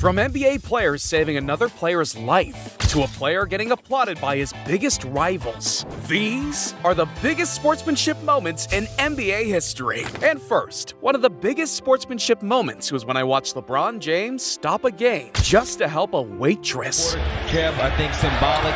From NBA players saving another player's life to a player getting applauded by his biggest rivals, these are the biggest sportsmanship moments in NBA history. And first, one of the biggest sportsmanship moments was when I watched LeBron James stop a game just to help a waitress. Kev, I think symbolic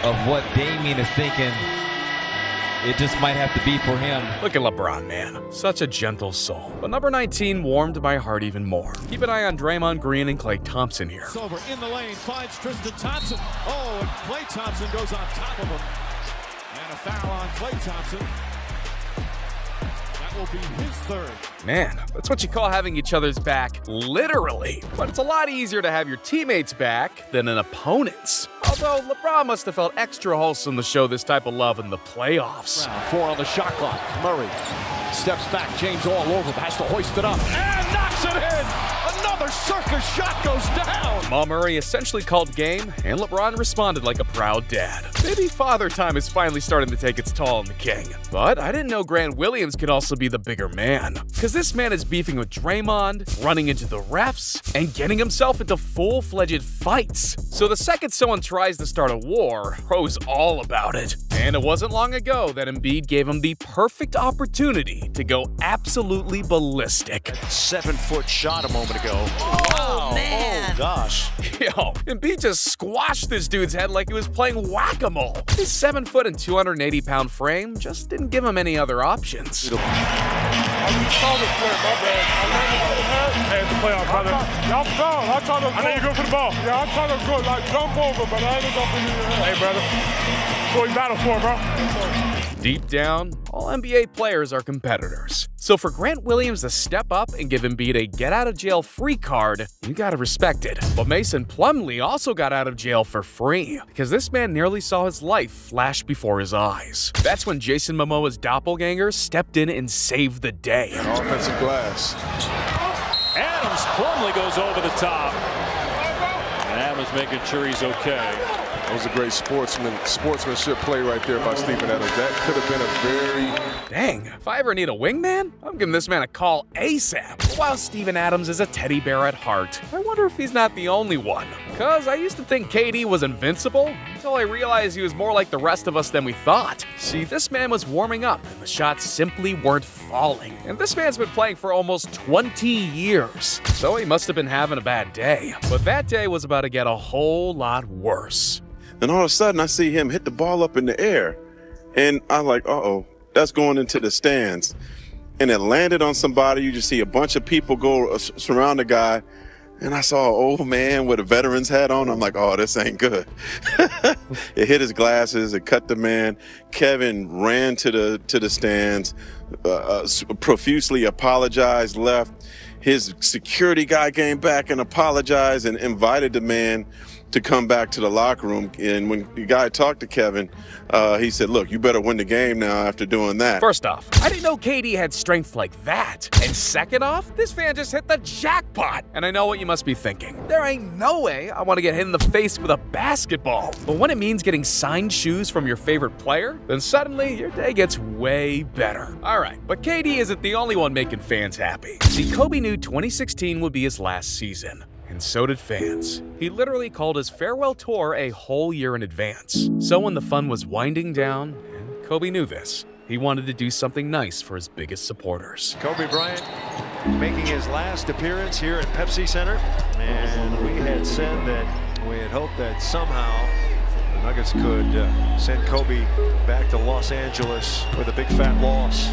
of what Damian is thinking. It just might have to be for him. Look at LeBron, man. Such a gentle soul. But number 19 warmed my heart even more. Keep an eye on Draymond Green and Klay Thompson here. It's over in the lane, finds Tristan Thompson. Oh, and Klay Thompson goes on top of him. And a foul on Klay Thompson. That will be his third. Man, that's what you call having each other's back, literally. But it's a lot easier to have your teammates' back than an opponent's. Although LeBron must have felt extra wholesome to show this type of love in the playoffs. 4 on the shot clock. Murray steps back. James all over him. Has to hoist it up. And knocks it in. Another circus shot goes down. Jamal Murray essentially called game, and LeBron responded like a proud dad. Maybe father time is finally starting to take its toll on the king. But I didn't know Grant Williams could also be the bigger man. Because this man is beefing with Draymond, running into the refs, and getting himself into full-fledged fights. So the second someone tries to start a war, Pro's all about it. And it wasn't long ago that Embiid gave him the perfect opportunity to go absolutely ballistic. 7-foot shot a moment ago. Oh, man. Oh, gosh. Yo, Embiid just squashed this dude's head like he was playing whack-a-mole. His 7-foot and 280-pound frame just didn't give him any other options. Hey, it's a playoff, brother. Y'all foul. I know you're good for the ball. Yeah, I'm trying to go, like, jump over, but I ain't gonna be here. Hey, brother. That's what we battle for, bro. Deep down, all NBA players are competitors. So for Grant Williams to step up and give Embiid a get-out-of-jail-free card, you gotta respect it. But Mason Plumlee also got out of jail for free, because this man nearly saw his life flash before his eyes. That's when Jason Momoa's doppelganger stepped in and saved the day. Offensive glass. Adams Plumlee goes over the top. And Adams making sure he's okay. That was a great sportsmanship play right there by Steven Adams. That could have been a very... Dang, if I ever need a wingman, I'm giving this man a call ASAP. While Steven Adams is a teddy bear at heart, I wonder if he's not the only one. Cause I used to think KD was invincible, until I realized he was more like the rest of us than we thought. See, this man was warming up, and the shots simply weren't falling. And this man's been playing for almost 20 years, so he must have been having a bad day. But that day was about to get a whole lot worse. And all of a sudden, I see him hit the ball up in the air. And I'm like, uh-oh, that's going into the stands. And it landed on somebody. You just see a bunch of people go surround the guy. And I saw an old man with a veteran's hat on. I'm like, oh, this ain't good. It hit his glasses. It cut the man. Kevin ran to the stands, profusely apologized, left. His security guy came back and apologized and invited the man to come back to the locker room. And when the guy talked to Kevin, he said, look, you better win the game now after doing that. First off, I didn't know KD had strength like that. And second off, this fan just hit the jackpot. And I know what you must be thinking. There ain't no way I want to get hit in the face with a basketball. But when it means getting signed shoes from your favorite player, then suddenly your day gets way better. Alright, but KD isn't the only one making fans happy. See, Kobe knew 2016 would be his last season. And so did fans. He literally called his farewell tour a whole year in advance. So when the fun was winding down, and Kobe knew this, he wanted to do something nice for his biggest supporters. Kobe Bryant making his last appearance here at Pepsi Center. And we had said that we had hoped that somehow the Nuggets could send Kobe back to Los Angeles with a big fat loss.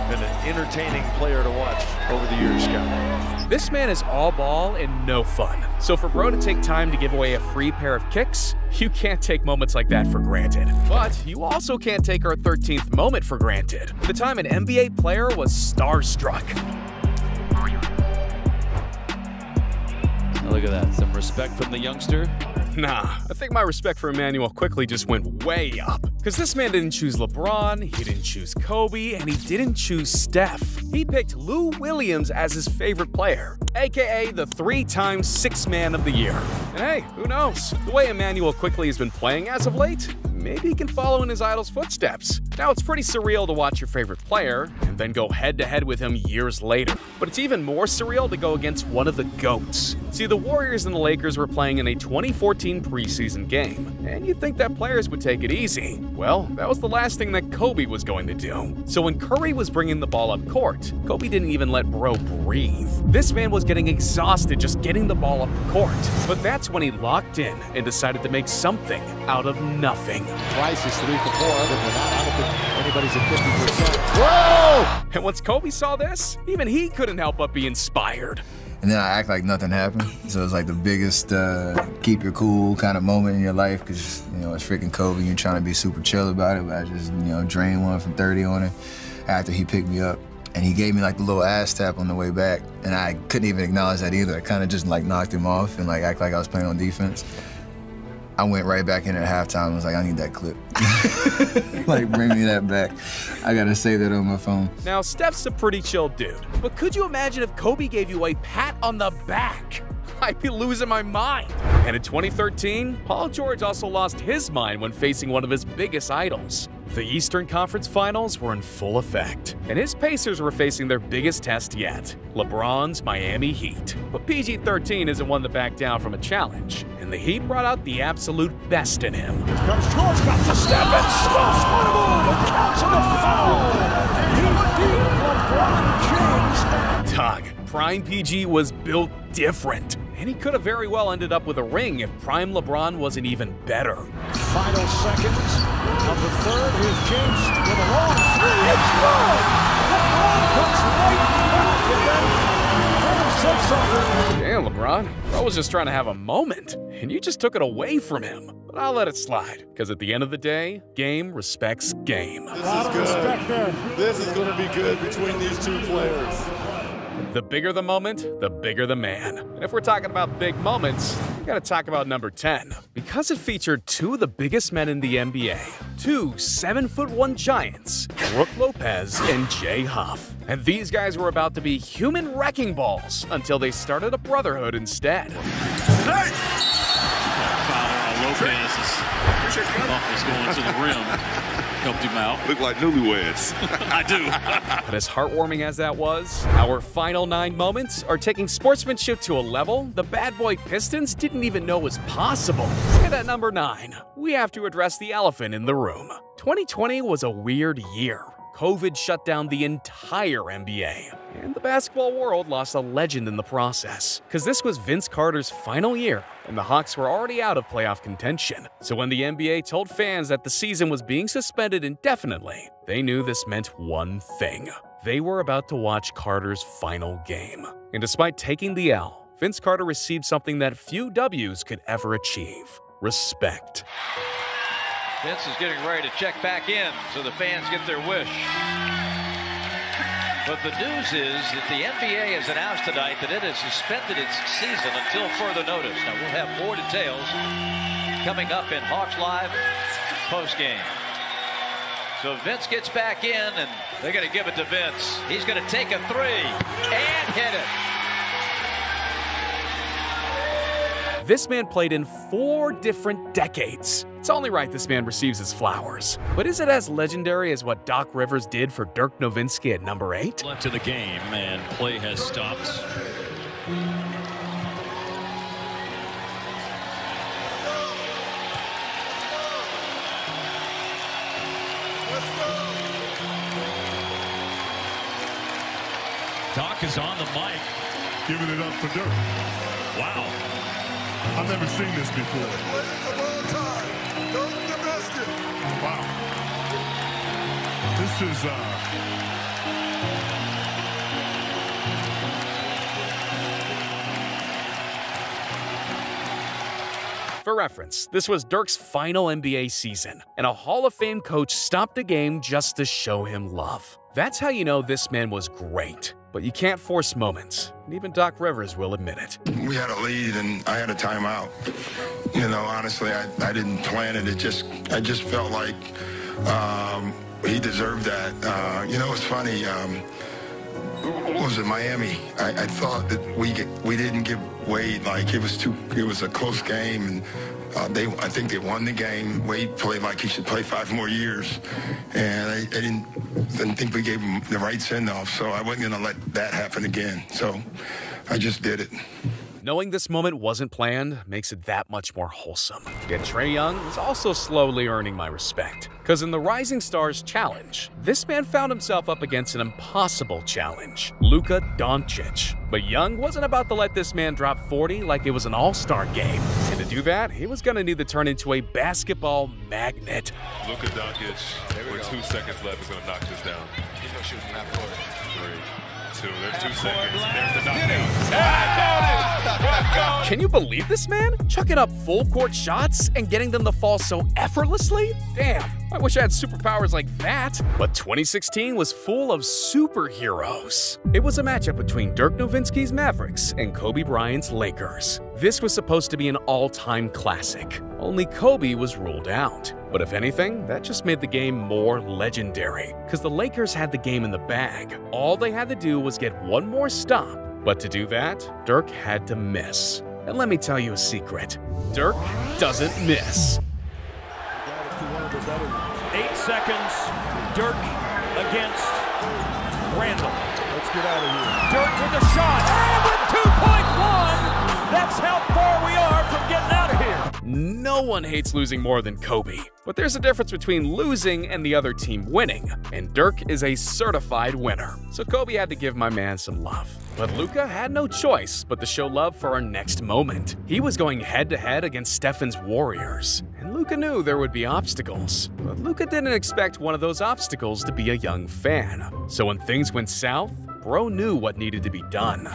Been an entertaining player to watch over the years, Scott. This man is all ball and no fun. So for bro to take time to give away a free pair of kicks, you can't take moments like that for granted. But you also can't take our 13th moment for granted. The time an NBA player was starstruck. Look at that. Some respect from the youngster. Nah, I think my respect for Emmanuel quickly just went way up. Because this man didn't choose LeBron, he didn't choose Kobe, and he didn't choose Steph. He picked Lou Williams as his favorite player, aka the 3-time Sixth Man of the Year. And hey, who knows? The way Emmanuel quickly has been playing as of late, maybe he can follow in his idol's footsteps. Now, it's pretty surreal to watch your favorite player and then go head-to-head with him years later. But it's even more surreal to go against one of the GOATs. See, the Warriors and the Lakers were playing in a 2014 preseason game, and you'd think that players would take it easy. Well, that was the last thing that Kobe was going to do. So when Curry was bringing the ball up court, Kobe didn't even let bro breathe. This man was getting exhausted just getting the ball up the court. But that's when he locked in and decided to make something out of nothing. Price is 3 for 4. Other than that, I don't think anybody's at 50%. Whoa! And once Kobe saw this, even he couldn't help but be inspired. And then I act like nothing happened. So it's like the biggest keep your cool kind of moment in your life because, you know, it's freaking Kobe. You're trying to be super chill about it, but I just, you know, drained one from 30 on it after he picked me up. And he gave me like the little ass tap on the way back. And I couldn't even acknowledge that either. I kind of just like knocked him off and like act like I was playing on defense. I went right back in at halftime and was like, I need that clip. Like, bring me that back. I gotta say that on my phone. Now, Steph's a pretty chill dude, but could you imagine if Kobe gave you a pat on the back? I'd be losing my mind. And in 2013, Paul George also lost his mind when facing one of his biggest idols. The Eastern Conference Finals were in full effect, and his Pacers were facing their biggest test yet, LeBron's Miami Heat. But PG-13 isn't one to back down from a challenge, and the Heat brought out the absolute best in him. Here comes George, got the step and stops one of them, and counts on the foul. He beat LeBron James. Doug, Prime PG was built different, and he could have very well ended up with a ring if Prime LeBron wasn't even better. Final seconds of the third. Here's James with a long three. It's good. LeBron comes right back and then said something. Damn, LeBron. Bro was just trying to have a moment, and you just took it away from him. But I'll let it slide, because at the end of the day, game respects game. This is good. This is going to be good between these two players. The bigger the moment, the bigger the man. And if we're talking about big moments, we gotta talk about number 10. Because it featured two of the biggest men in the NBA. Two 7'1" giants, Brook Lopez and Jay Huff. And these guys were about to be human wrecking balls until they started a brotherhood instead. Foul on Lopez. Huff is going to the rim. Helped him out. Look like newlyweds. I do. But as heartwarming as that was, our final 9 moments are taking sportsmanship to a level the bad boy Pistons didn't even know was possible. And at number 9, we have to address the elephant in the room. 2020 was a weird year. COVID shut down the entire NBA, and the basketball world lost a legend in the process. Because this was Vince Carter's final year, and the Hawks were already out of playoff contention. So when the NBA told fans that the season was being suspended indefinitely, they knew this meant one thing. They were about to watch Carter's final game. And despite taking the L, Vince Carter received something that few W's could ever achieve: respect. Vince is getting ready to check back in so the fans get their wish. But the news is that the NBA has announced tonight that it has suspended its season until further notice. Now, we'll have more details coming up in Hawks Live postgame. So Vince gets back in, and they're going to give it to Vince. He's going to take a three and hit it. This man played in 4 different decades. It's only right this man receives his flowers. But is it as legendary as what Doc Rivers did for Dirk Nowitzki at number 8? Left in the game, and play has stopped. Doc is on the mic. Giving it up for Dirk. Wow. I've never seen this before. Wow. This is For reference, this was Dirk's final NBA season, and a Hall of Fame coach stopped the game just to show him love. That's how you know this man was great. But you can't force moments, and even Doc Rivers will admit it. We had a lead, and I had a timeout. You know, honestly, I didn't plan it. I just felt like he deserved that. You know, it's funny. was it Miami? I thought that we didn't give Wade, like, it was a close game, and I think they won the game. Wade played like he should play 5 more years, and I didn't think we gave him the right send-off, so I wasn't going to let that happen again. So I just did it. Knowing this moment wasn't planned makes it that much more wholesome. Yet Trae Young is also slowly earning my respect. Because in the Rising Stars Challenge, this man found himself up against an impossible challenge, Luka Doncic. But Young wasn't about to let this man drop 40 like it was an all-star game. And to do that, he was going to need to turn into a basketball magnet. Luka Doncic, with 2 seconds left, is going to knock this down. He's going to shoot from half court. 3, 2, there's 2 seconds. There's the knockdown. Can you believe this man? Chucking up full-court shots and getting them to fall so effortlessly? Damn, I wish I had superpowers like that. But 2016 was full of superheroes. It was a matchup between Dirk Nowitzki's Mavericks and Kobe Bryant's Lakers. This was supposed to be an all-time classic. Only Kobe was ruled out. But if anything, that just made the game more legendary, because the Lakers had the game in the bag. All they had to do was get one more stop. But to do that, Dirk had to miss. And let me tell you a secret. Dirk doesn't miss. 8 seconds. Dirk against Randall. Let's get out of here. Dirk with the shot. And with 2.1, that's how far we are from getting out of here. No one hates losing more than Kobe. But there's a difference between losing and the other team winning. And Dirk is a certified winner. So Kobe had to give my man some love. But Luka had no choice but to show love for our next moment. He was going head-to-head against Stefan's Warriors. And Luka knew there would be obstacles. But Luka didn't expect one of those obstacles to be a young fan. So when things went south, bro knew what needed to be done. Luka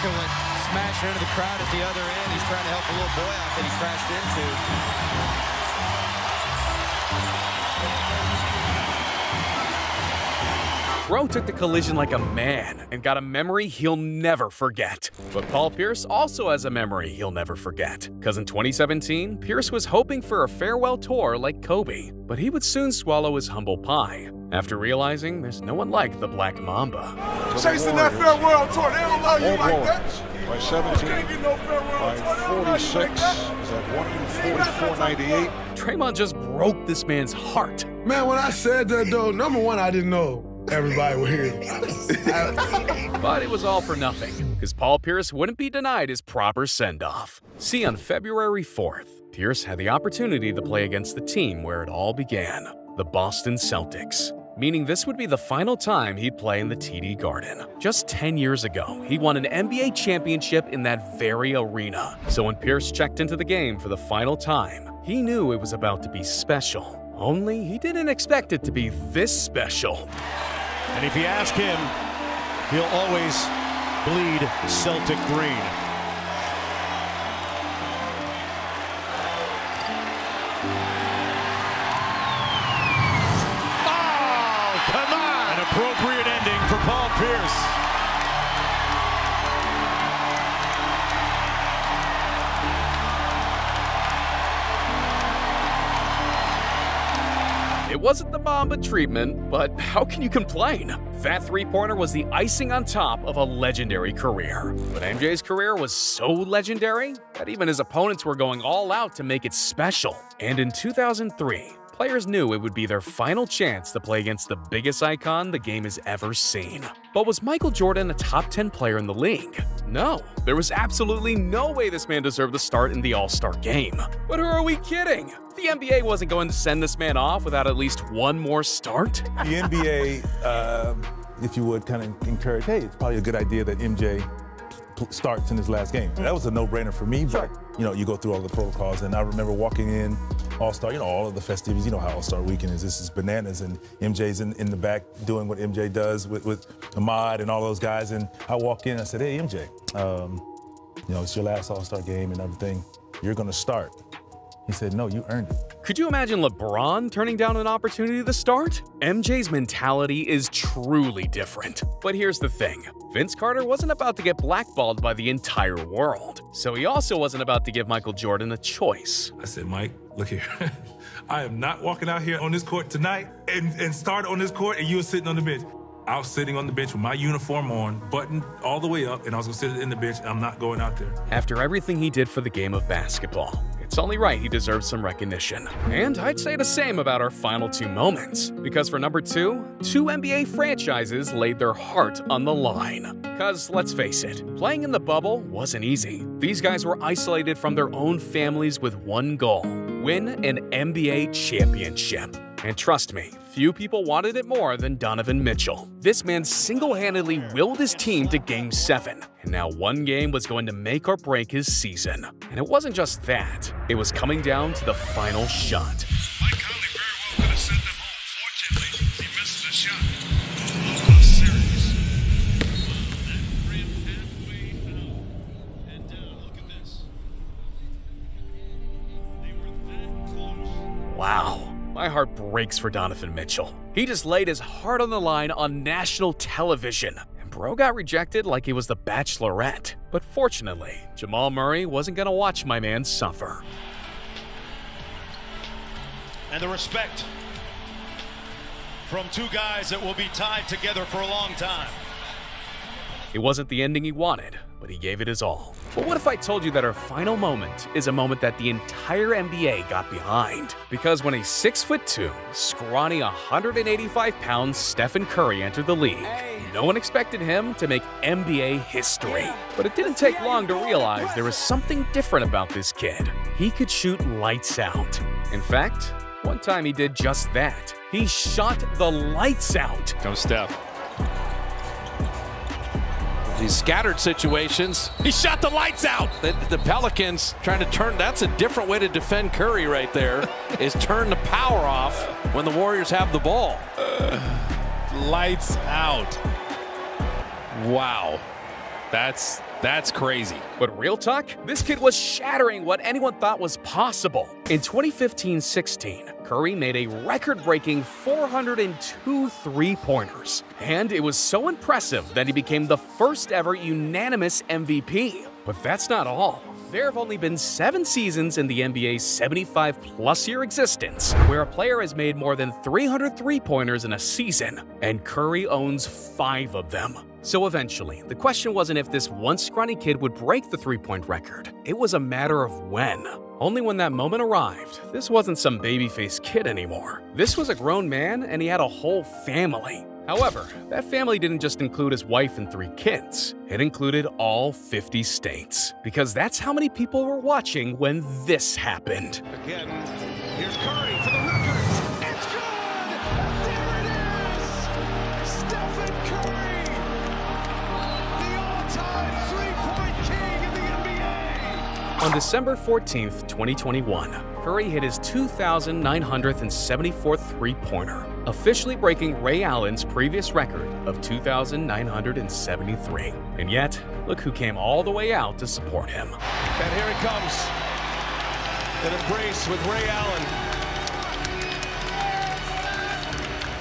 went smashing into the crowd at the other end. He's trying to help a little boy out that he crashed into. Bro took the collision like a man and got a memory he'll never forget. But Paul Pierce also has a memory he'll never forget. Because in 2017, Pierce was hoping for a farewell tour like Kobe, but he would soon swallow his humble pie after realizing there's no one like the Black Mamba. Chasing that farewell tour, they don't love you like that. By 17, by 46, is at 144.98. Draymond just broke this man's heart. Man, when I said that, though, number one, I didn't know everybody would hear it. But it was all for nothing, because Paul Pierce wouldn't be denied his proper send-off. See, on February 4th, Pierce had the opportunity to play against the team where it all began, the Boston Celtics. Meaning this would be the final time he'd play in the TD Garden. Just 10 years ago, he won an NBA championship in that very arena. So when Pierce checked into the game for the final time, he knew it was about to be special. Only he didn't expect it to be this special. And if you ask him, he'll always bleed Celtic green. Appropriate ending for Paul Pierce. It wasn't the Mamba treatment, but how can you complain? That three-pointer was the icing on top of a legendary career. But MJ's career was so legendary that even his opponents were going all out to make it special. And in 2003, players knew it would be their final chance to play against the biggest icon the game has ever seen. But was Michael Jordan a top 10 player in the league? No, there was absolutely no way this man deserved to start in the All-Star game. But who are we kidding? The NBA wasn't going to send this man off without at least one more start. The NBA, if you would, kind of encourage, hey, it's probably a good idea that MJ starts in his last game. That was a no-brainer for me, but you know, you go through all the protocols, and I remember walking in All-Star, you know, all of the festivities, you know how All-Star Weekend is. This is bananas, and MJ's in the back doing what MJ does with Ahmad and all those guys, and I walk in and I said, hey, MJ, you know, it's your last All-Star game and everything. You're gonna start. He said, no, you earned it. Could you imagine LeBron turning down an opportunity to start? MJ's mentality is truly different. But here's the thing. Vince Carter wasn't about to get blackballed by the entire world. So he also wasn't about to give Michael Jordan a choice. I said, Mike, look here. I am not walking out here on this court tonight and start on this court and you were sitting on the bench. I was sitting on the bench with my uniform on, buttoned all the way up, and I was going to sit in the bench. I'm not going out there. After everything he did for the game of basketball, it's only right he deserves some recognition. And I'd say the same about our final two moments. Because for number two NBA franchises laid their heart on the line. Because let's face it, playing in the bubble wasn't easy. These guys were isolated from their own families with one goal: win an NBA championship. And trust me, few people wanted it more than Donovan Mitchell. This man single-handedly willed his team to Game 7, and now one game was going to make or break his season. And it wasn't just that, it was coming down to the final shot. Mike Conley very well could have sent them home. Fortunately, he misses the shot. A series. That rim halfway out and down. Look at this. They were that close. Wow. My heart breaks for Donovan Mitchell. He just laid his heart on the line on national television. And bro got rejected like he was the Bachelorette. But fortunately, Jamal Murray wasn't gonna watch my man suffer. And the respect from two guys that will be tied together for a long time. It wasn't the ending he wanted, but he gave it his all. But what if I told you that our final moment is a moment that the entire NBA got behind? Because when a 6'2", scrawny 185-pound Stephen Curry entered the league, no one expected him to make NBA history. But it didn't take long to realize there was something different about this kid. He could shoot lights out. In fact, one time he did just that. He shot the lights out. Comes Steph. These scattered situations, he shot the lights out. The Pelicans trying to turn, that's a different way to defend Curry right there, is turn the power off when the Warriors have the ball. Lights out. Wow. That's crazy. But real talk, this kid was shattering what anyone thought was possible. In 2015-16, Curry made a record-breaking 402 three-pointers. And it was so impressive that he became the first ever unanimous MVP. But that's not all. There have only been 7 seasons in the NBA's 75-plus-year existence where a player has made more than 300 three-pointers in a season, and Curry owns 5 of them. So eventually, the question wasn't if this once scrawny kid would break the three-point record. It was a matter of when. Only when that moment arrived, this wasn't some baby-faced kid anymore. This was a grown man, and he had a whole family. However, that family didn't just include his wife and 3 kids. It included all 50 states. Because that's how many people were watching when this happened. Again, here's Curry for the record. It's good! There it is! Stephen Curry! The all-time three-point king in the NBA! On December 14th, 2021, Curry hit his 2,974th three-pointer, officially breaking Ray Allen's previous record of 2,973. And yet, look who came all the way out to support him. And here it comes. An embrace with Ray Allen.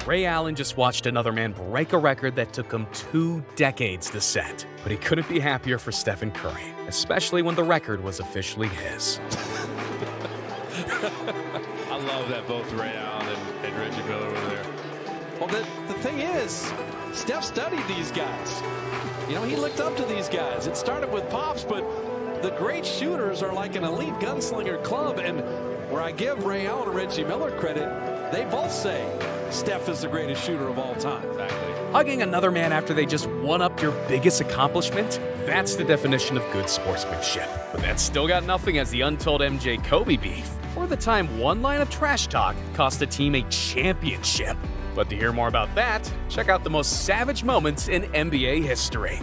Ray Allen just watched another man break a record that took him 2 decades to set. But he couldn't be happier for Stephen Curry, especially when the record was officially his. I love that both Ray Allen and Reggie Miller were there. Well, the thing is, Steph studied these guys. You know, he looked up to these guys. It started with Pops, but the great shooters are like an elite gunslinger club. And where I give Ray Allen and Reggie Miller credit, they both say Steph is the greatest shooter of all time. Exactly. Hugging another man after they just one-upped your biggest accomplishment? That's the definition of good sportsmanship. But that's still got nothing as the untold MJ-Kobe beef, or the time one line of trash talk cost a team a championship. But to hear more about that, check out the most savage moments in NBA history.